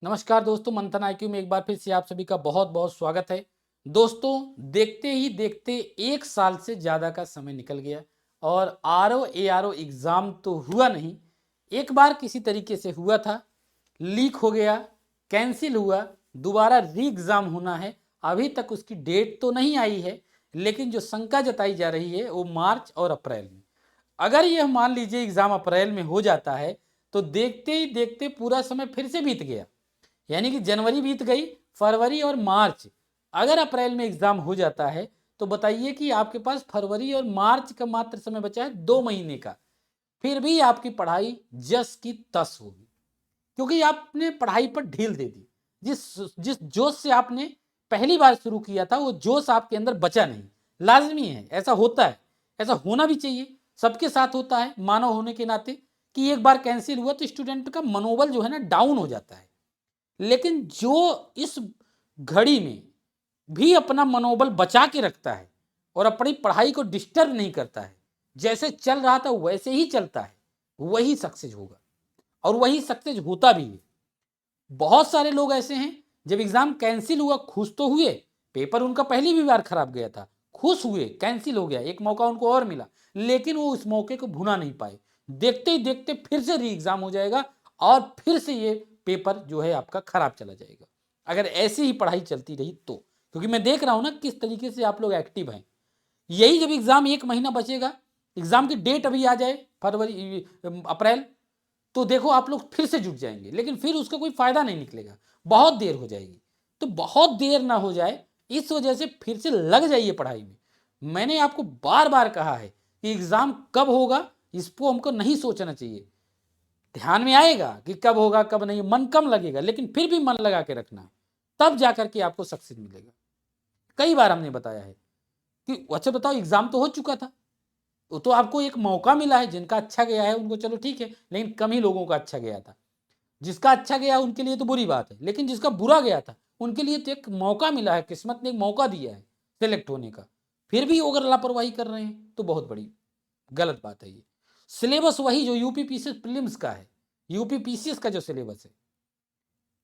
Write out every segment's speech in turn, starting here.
नमस्कार दोस्तों, मंथन आईक्यू में एक बार फिर से आप सभी का बहुत बहुत स्वागत है। दोस्तों, देखते ही देखते एक साल से ज़्यादा का समय निकल गया और आरओ एआरओ एग्ज़ाम तो हुआ नहीं। एक बार किसी तरीके से हुआ था, लीक हो गया, कैंसिल हुआ, दोबारा री एग्ज़ाम होना है। अभी तक उसकी डेट तो नहीं आई है, लेकिन जो शंका जताई जा रही है वो मार्च और अप्रैल में। अगर यह मान लीजिए एग्ज़ाम अप्रैल में हो जाता है तो देखते ही देखते पूरा समय फिर से बीत गया। यानी कि जनवरी बीत गई, फरवरी और मार्च। अगर अप्रैल में एग्जाम हो जाता है तो बताइए कि आपके पास फरवरी और मार्च का मात्र समय बचा है 2 महीने का। फिर भी आपकी पढ़ाई जस की तस होगी, क्योंकि आपने पढ़ाई पर ढील दे दी। जिस जिस जोश से आपने पहली बार शुरू किया था वो जोश आपके अंदर बचा नहीं। लाजमी है, ऐसा होता है, ऐसा होना भी चाहिए, सबके साथ होता है मानव होने के नाते कि एक बार कैंसिल हुआ तो स्टूडेंट का मनोबल जो है ना डाउन हो जाता है। लेकिन जो इस घड़ी में भी अपना मनोबल बचा के रखता है और अपनी पढ़ाई को डिस्टर्ब नहीं करता है, जैसे चल रहा था वैसे ही चलता है, वही सक्सेस होगा और वही सक्सेस होता भी है। बहुत सारे लोग ऐसे हैं, जब एग्जाम कैंसिल हुआ खुश तो हुए, पेपर उनका पहली भी बार खराब गया था, खुश हुए, कैंसिल हो गया, एक मौका उनको और मिला, लेकिन वो उस मौके को भुना नहीं पाए। देखते ही देखते फिर से री एग्जाम हो जाएगा और फिर से ये पेपर जो है आपका खराब चला जाएगा, अगर ऐसी ही पढ़ाई चलती रही तो। क्योंकि मैं देख रहा हूं ना किस तरीके से आप लोग एक्टिव हैं। यही जब एग्जाम एक महीना बचेगा, एग्जाम की डेट अभी आ जाए फरवरी अप्रैल, तो देखो आप लोग फिर से जुट जाएंगे, लेकिन फिर उसका कोई फायदा नहीं निकलेगा, बहुत देर हो जाएगी। तो बहुत देर ना हो जाए इस वजह से फिर से लग जाइए पढ़ाई में। मैंने आपको बार बार कहा है कि एग्जाम कब होगा इसको हमको नहीं सोचना चाहिए। ध्यान में आएगा कि कब होगा कब नहीं, मन कम लगेगा, लेकिन फिर भी मन लगा के रखना है, तब जाकर के आपको सक्सेस मिलेगा। कई बार हमने बताया है कि अच्छा बताओ एग्जाम तो हो चुका था, तो आपको एक मौका मिला है, जिनका अच्छा गया है उनको चलो ठीक है, लेकिन कम ही लोगों का अच्छा गया था। जिसका अच्छा गया उनके लिए तो बुरी बात है, लेकिन जिसका बुरा गया था उनके लिए तो एक मौका मिला है, किस्मत ने एक मौका दिया है सेलेक्ट होने का। फिर भी अगर लापरवाही कर रहे हैं तो बहुत बड़ी गलत बात है ये। सिलेबस वही जो यूपी पीसीएस प्रीलिम्स का है, यूपी पीसीएस का जो सिलेबस है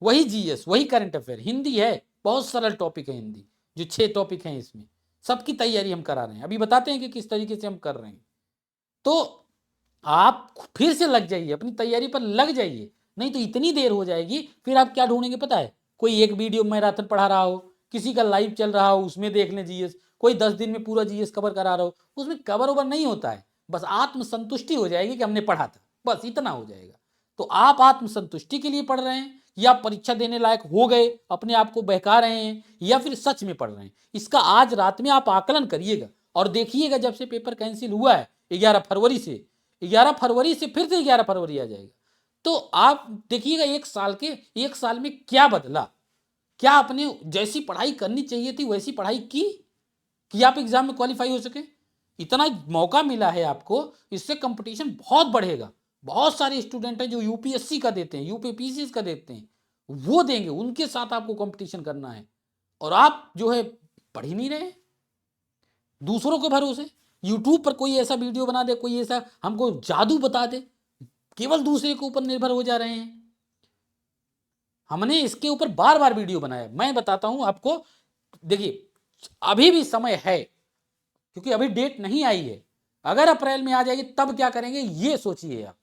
वही, जीएस वही, करंट अफेयर, हिंदी है, बहुत सरल टॉपिक है हिंदी। जो 6 टॉपिक हैं इसमें सबकी तैयारी हम करा रहे हैं, अभी बताते हैं कि किस तरीके से हम कर रहे हैं। तो आप फिर से लग जाइए, अपनी तैयारी पर लग जाइए, नहीं तो इतनी देर हो जाएगी फिर आप क्या ढूंढेंगे पता है? कोई एक वीडियो मैराथन पढ़ा रहा हो, किसी का लाइव चल रहा हो उसमें देख लें जीएस, कोई 10 दिन में पूरा जीएस कवर करा रहा हो, उसमें कवर ओवर नहीं होता है। बस आत्मसंतुष्टि हो जाएगी कि हमने पढ़ा था, बस इतना हो जाएगा। तो आप आत्मसंतुष्टि के लिए पढ़ रहे हैं या परीक्षा देने लायक हो गए अपने आप को बहका रहे हैं, या फिर सच में पढ़ रहे हैं, इसका आज रात में आप आकलन करिएगा और देखिएगा जब से पेपर कैंसिल हुआ है 11 फरवरी से, 11 फरवरी से फिर से 11 फरवरी आ जाएगा, तो आप देखिएगा एक साल में क्या बदला। क्या आपने जैसी पढ़ाई करनी चाहिए थी वैसी पढ़ाई की कि आप एग्जाम में क्वालिफाई हो सके? इतना मौका मिला है आपको, इससे कंपटीशन बहुत बढ़ेगा। बहुत सारे स्टूडेंट हैं जो यूपीएससी का देते हैं, यूपीपीसीएस का देते हैं, वो देंगे, उनके साथ आपको कंपटीशन करना है। और आप जो है पढ़ ही नहीं रहे, दूसरों के भरोसे यूट्यूब पर कोई ऐसा वीडियो बना दे, कोई ऐसा हमको जादू बता दे, केवल दूसरे के ऊपर निर्भर हो जा रहे हैं। हमने इसके ऊपर बार बार वीडियो बनाया, मैं बताता हूं आपको। देखिए, अभी भी समय है, क्योंकि अभी डेट नहीं आई है। अगर अप्रैल में आ जाएगी तब क्या करेंगे ये सोचिए आप।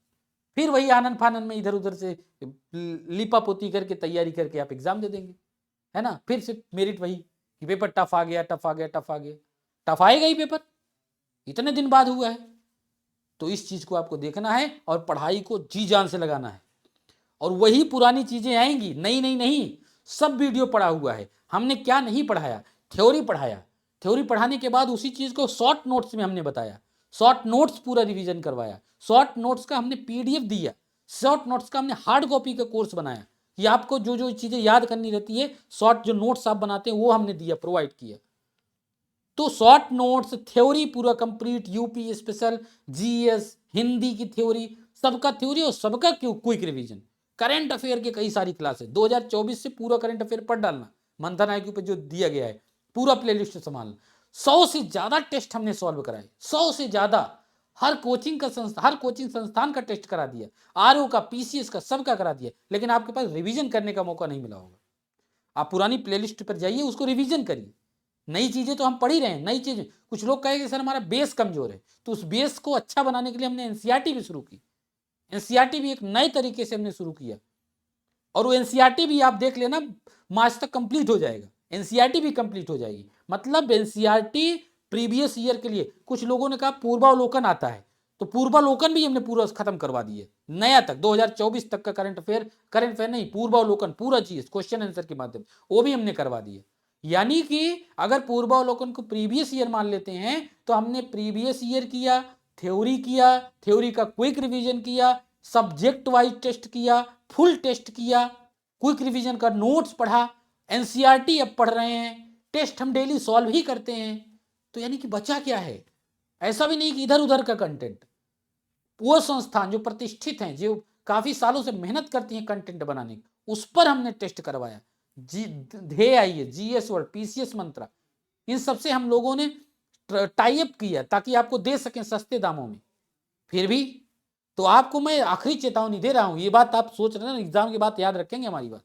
फिर वही आनंद फानंद में इधर उधर से लिपा पोती करके तैयारी करके आप एग्जाम दे देंगे, है ना? फिर से मेरिट वही कि पेपर टफ आ गया, टफ आ गया, टफ आ गया। टफ आएगा ही पेपर, इतने दिन बाद हुआ है। तो इस चीज को आपको देखना है और पढ़ाई को जी जान से लगाना है। और वही पुरानी चीजें आएंगी, नई नई नहीं। सब वीडियो पढ़ा हुआ है, हमने क्या नहीं पढ़ाया? थ्योरी पढ़ाया, थ्योरी पढ़ाने के बाद उसी चीज को शॉर्ट नोट्स में हमने बताया, शॉर्ट नोट्स पूरा रिवीजन करवाया, शॉर्ट नोट्स का हमने पीडीएफ दिया, शॉर्ट नोट्स का हमने हार्ड कॉपी का कोर्स बनाया कि आपको जो जो चीजें याद करनी रहती है, शॉर्ट जो नोट्स आप बनाते हैं वो हमने दिया, प्रोवाइड किया। तो शॉर्ट नोट्स, थ्योरी पूरा complete, UP special, GS, Hindi की थ्योरी, सबका थ्योरी और सबका क्विक रिवीजन। करंट अफेयर के कई सारी क्लासेस 2024 से पूरा करंट अफेयर पढ़ डालना, मंथन आईक्यू पे जो दिया गया है पूरा प्लेलिस्ट संभालना। 100 से ज्यादा टेस्ट हमने सॉल्व कराए, 100 से ज्यादा। हर कोचिंग संस्थान का टेस्ट करा दिया, आरओ का, पीसीएस का, सबका करा दिया, लेकिन आपके पास रिवीजन करने का मौका नहीं मिला होगा। आप पुरानी प्लेलिस्ट पर जाइए, उसको रिवीजन करिए। नई चीजें तो हम पढ़ ही रहे हैं, नई चीजें। कुछ लोग कहेंगे सर हमारा बेस कमजोर है, तो उस बेस को अच्छा बनाने के लिए हमने एनसीईआरटी भी शुरू की। एनसीईआरटी भी एक नए तरीके से हमने शुरू किया, और वो एनसीईआरटी भी आप देख लेना मार्च तक कंप्लीट हो जाएगा। एनसीईआरटी भी कंप्लीट हो जाएगी, मतलब एनसीईआरटी प्रीवियस ईयर के लिए। कुछ लोगों ने कहा पूर्वावलोकन आता है, तो पूर्वावलोकन भी हमने पूरा खत्म करवा दिए, नया तक 2024 तक का करंट अफेयर नहीं, पूर्वावलोकन पूरा चीज क्वेश्चन आंसर के माध्यम, वो भी हमने करवा दिए। यानी कि अगर पूर्वावलोकन को प्रीवियस ईयर मान लेते हैं, तो हमने प्रीवियस ईयर किया, थ्योरी का क्विक रिवीजन किया, सब्जेक्ट वाइज टेस्ट किया, फुल टेस्ट किया, क्विक रिवीजन का नोट्स पढ़ा, एनसीईआरटी अब पढ़ रहे हैं, टेस्ट हम डेली सॉल्व ही करते हैं। तो यानी कि बचा क्या है? ऐसा भी नहीं कि इधर उधर का कंटेंट। वो संस्थान जो प्रतिष्ठित हैं, जो काफी सालों से मेहनत करती हैं कंटेंट बनाने की, उस पर हमने टेस्ट करवाया। ध्येय आइए, जीएस वर्ड, पीसीएस मंत्रा, इन सबसे हम लोगों ने टाई अप किया ताकि आपको दे सकें सस्ते दामों में। फिर भी तो आपको मैं आखिरी चेतावनी दे रहा हूं, ये बात आप सोच रहे हैं ना, एग्जाम की बात याद रखेंगे हमारी बात।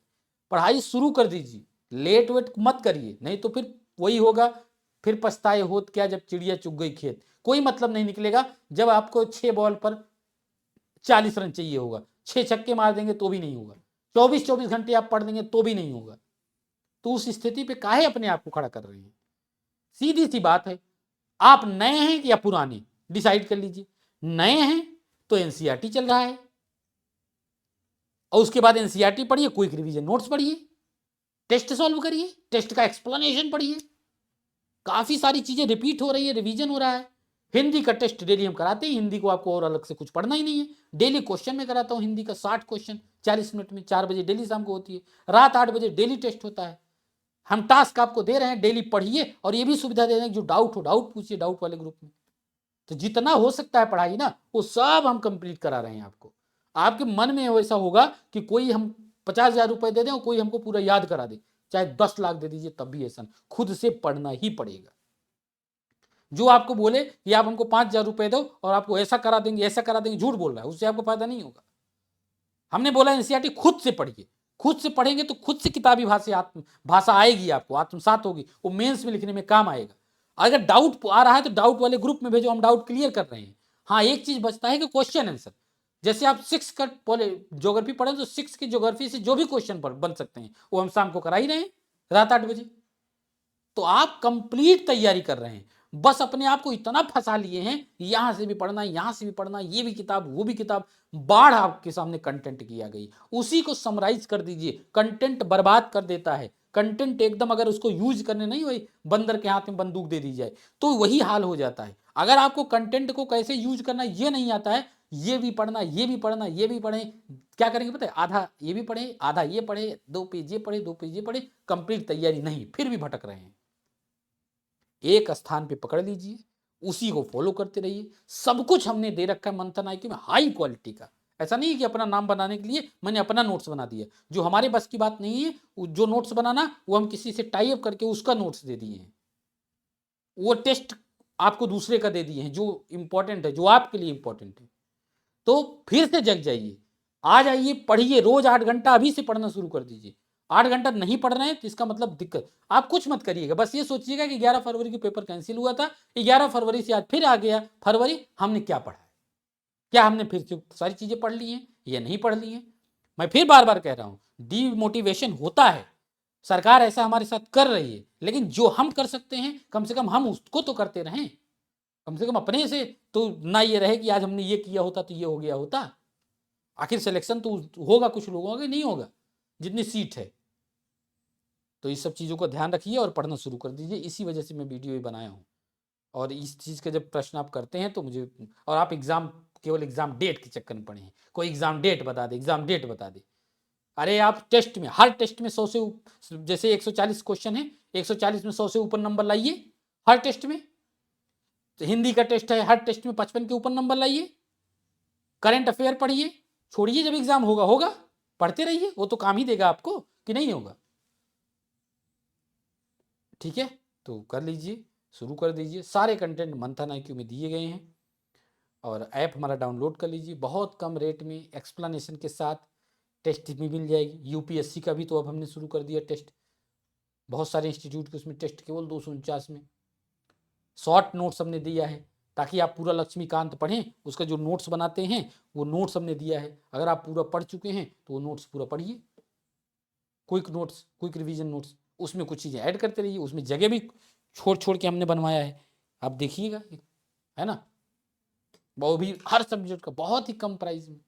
पढ़ाई शुरू कर दीजिए, लेट वेट मत करिए, नहीं तो फिर वही होगा, फिर पछताए होत क्या जब चिड़िया चुग गई खेत। कोई मतलब नहीं निकलेगा जब आपको 6 बॉल पर 40 रन चाहिए होगा, 6 छक्के मार देंगे तो भी नहीं होगा, 24-24 घंटे आप पढ़ देंगे तो भी नहीं होगा। तो उस स्थिति पे काहे अपने आप को खड़ा कर रहे हैं? सीधी सी बात है, आप नए हैं या पुराने, डिसाइड कर लीजिए। नए हैं तो एनसीईआरटी चल रहा है, और उसके बाद एनसीईआरटी पढ़िए, क्विक रिवीजन नोट्स पढ़िए, टेस्ट सॉल्व करिए, टेस्ट का एक्सप्लेनेशन पढ़िए, काफी सारी चीजें रिपीट हो रही है, रिवीजन हो रहा है। हिंदी का टेस्ट डेली हम कराते हैं, हिंदी को आपको और अलग से कुछ पढ़ना ही नहीं है, डेली क्वेश्चन में कराता हूं हिंदी का 60 क्वेश्चन 40 मिनट में, 4 बजे डेली शाम को होती है, रात 8 बजे डेली टेस्ट होता है। हम टास्क आपको दे रहे हैं, डेली पढ़िए, और ये भी सुविधा दे रहे हैं जो डाउट हो डाउट पूछिए डाउट वाले ग्रुप में। तो जितना हो सकता है पढ़ाई ना, वो सब हम कंप्लीट करा रहे हैं आपको। आपके मन में वैसा होगा कि कोई हम 50,000 रुपए दे दें और कोई हमको पूरा याद करा दे, चाहे 10 लाख दे दीजिए तब भी ऐसा, खुद से पढ़ना ही पड़ेगा। जो आपको बोले कि आप हमको 5,000 रुपए दो और आपको ऐसा करा देंगे, झूठ बोल रहा है, उससे आपको फायदा नहीं होगा। हमने बोला एनसीईआरटी खुद से पढ़िए, खुद से पढ़ेंगे तो खुद से किताबी भाषा आएगी, आपको आत्मसात होगी, वो मेंस में लिखने में काम आएगा। अगर डाउट आ रहा है तो डाउट वाले ग्रुप में भेजो, हम डाउट क्लियर कर रहे हैं। हाँ, एक चीज बचता है कि क्वेश्चन आंसर, जैसे आप 6 का ज्योग्राफी पढ़े तो 6 की ज्योग्राफी से जो भी क्वेश्चन बन सकते हैं वो हम शाम को करा ही रहे हैं, रात 8 बजे। तो आप कंप्लीट तैयारी कर रहे हैं, बस अपने आप को इतना फंसा लिए हैं, यहां से भी पढ़ना, यहां से भी पढ़ना, ये भी किताब वो भी किताब, बाढ़ आपके सामने कंटेंट किया गई, उसी को समराइज कर दीजिए। कंटेंट बर्बाद कर देता है, कंटेंट एकदम, अगर उसको यूज करने नहीं, वही बंदर के हाथ में बंदूक दे दी जाए तो वही हाल हो जाता है। अगर आपको कंटेंट को कैसे यूज करना ये नहीं आता है, ये भी पढ़ना, ये भी पढ़ना, ये भी पढ़े, क्या करेंगे पता है? आधा ये भी पढ़े, आधा ये पढ़े, 2 पेज ये पढ़े, 2 पेज ये पढ़े, कंप्लीट तैयारी नहीं, फिर भी भटक रहे हैं। एक स्थान पे पकड़ लीजिए, उसी को फॉलो करते रहिए। सब कुछ हमने दे रखा है मंथन आईक्यू में, हाई क्वालिटी का। ऐसा नहीं है कि अपना नाम बनाने के लिए मैंने अपना नोट्स बना दिया, जो हमारे बस की बात नहीं है। जो नोट्स बनाना वो हम किसी से टाई अप करके उसका नोट्स दे दिए हैं, वो टेस्ट आपको दूसरे का दे दिए हैं जो इंपॉर्टेंट है, जो आपके लिए इंपॉर्टेंट है। तो फिर से जग जाइए, आ जाइए, पढ़िए, रोज 8 घंटा अभी से पढ़ना शुरू कर दीजिए। 8 घंटा नहीं पढ़ रहे हैं तो इसका मतलब दिक्कत, आप कुछ मत करिएगा, बस ये सोचिएगा कि 11 फरवरी को पेपर कैंसिल हुआ था, 11 फरवरी से आज फिर आ गया फरवरी, हमने क्या पढ़ा है? क्या हमने फिर से सारी चीजें पढ़ ली हैं या नहीं पढ़ ली हैं? मैं फिर बार बार कह रहा हूं, डीमोटिवेशन होता है, सरकार ऐसा हमारे साथ कर रही है, लेकिन जो हम कर सकते हैं कम से कम हम उसको तो करते रहें। कम से कम अपने से तो ना ये रहे कि आज हमने ये किया होता तो ये हो गया होता। आखिर सिलेक्शन तो होगा कुछ लोगों का, नहीं होगा जितनी सीट है। तो इस सब चीज़ों का ध्यान रखिए और पढ़ना शुरू कर दीजिए, इसी वजह से मैं वीडियो ही बनाया हूँ। और इस चीज़ का जब प्रश्न आप करते हैं तो मुझे, और आप एग्जाम, केवल एग्जाम डेट के चक्कर में पढ़े हैं, कोई एग्जाम डेट बता दे, एग्जाम डेट बता दे। अरे आप टेस्ट में, हर टेस्ट में 100 से, जैसे 140 क्वेश्चन है, 140 में 100 से ऊपर नंबर लाइए हर टेस्ट में। तो हिंदी का टेस्ट है, हर टेस्ट में 55 के ऊपर नंबर लाइए। करंट अफेयर पढ़िए, छोड़िए जब एग्जाम होगा होगा, पढ़ते रहिए, वो तो काम ही देगा आपको कि नहीं होगा। ठीक है, तो कर लीजिए, शुरू कर दीजिए। सारे कंटेंट मंथन आईक्यू में दिए गए हैं, और ऐप हमारा डाउनलोड कर लीजिए, बहुत कम रेट में एक्सप्लेनेशन के साथ टेस्ट भी मिल जाएगी। यूपीएससी का भी तो अब हमने शुरू कर दिया टेस्ट, बहुत सारे इंस्टीट्यूट के उसमें टेस्ट केवल 249 में। शॉर्ट नोट्स हमने दिया है ताकि आप पूरा लक्ष्मीकांत पढ़ें, उसका जो नोट्स बनाते हैं वो नोट्स हमने दिया है। अगर आप पूरा पढ़ चुके हैं तो वो नोट्स पूरा पढ़िए, quick notes, quick revision notes, उसमें कुछ चीज़ें ऐड करते रहिए, उसमें जगह भी छोड़ छोड़ के हमने बनवाया है, आप देखिएगा, है ना। वो भी हर सब्जेक्ट का बहुत ही कम प्राइस में।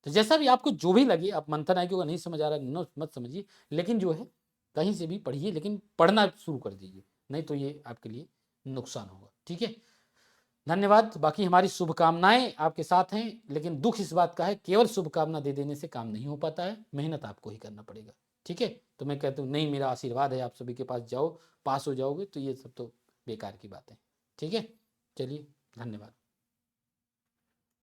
तो जैसा भी आपको जो भी लगे, आप मंथन आएगी होगा नहीं समझ आ रहा है मत समझिए, लेकिन जो है कहीं से भी पढ़िए, लेकिन पढ़ना शुरू कर दीजिए, नहीं तो ये आपके लिए नुकसान होगा। ठीक है, धन्यवाद। बाकी हमारी शुभकामनाएं आपके साथ हैं, लेकिन दुख इस बात का है केवल शुभकामना दे देने से काम नहीं हो पाता है, मेहनत आपको ही करना पड़ेगा। ठीक है, तो मैं कहता हूँ नहीं, मेरा आशीर्वाद है आप सभी के पास, जाओ पास हो जाओगे, तो ये सब तो बेकार की बात है। ठीक है, चलिए, धन्यवाद।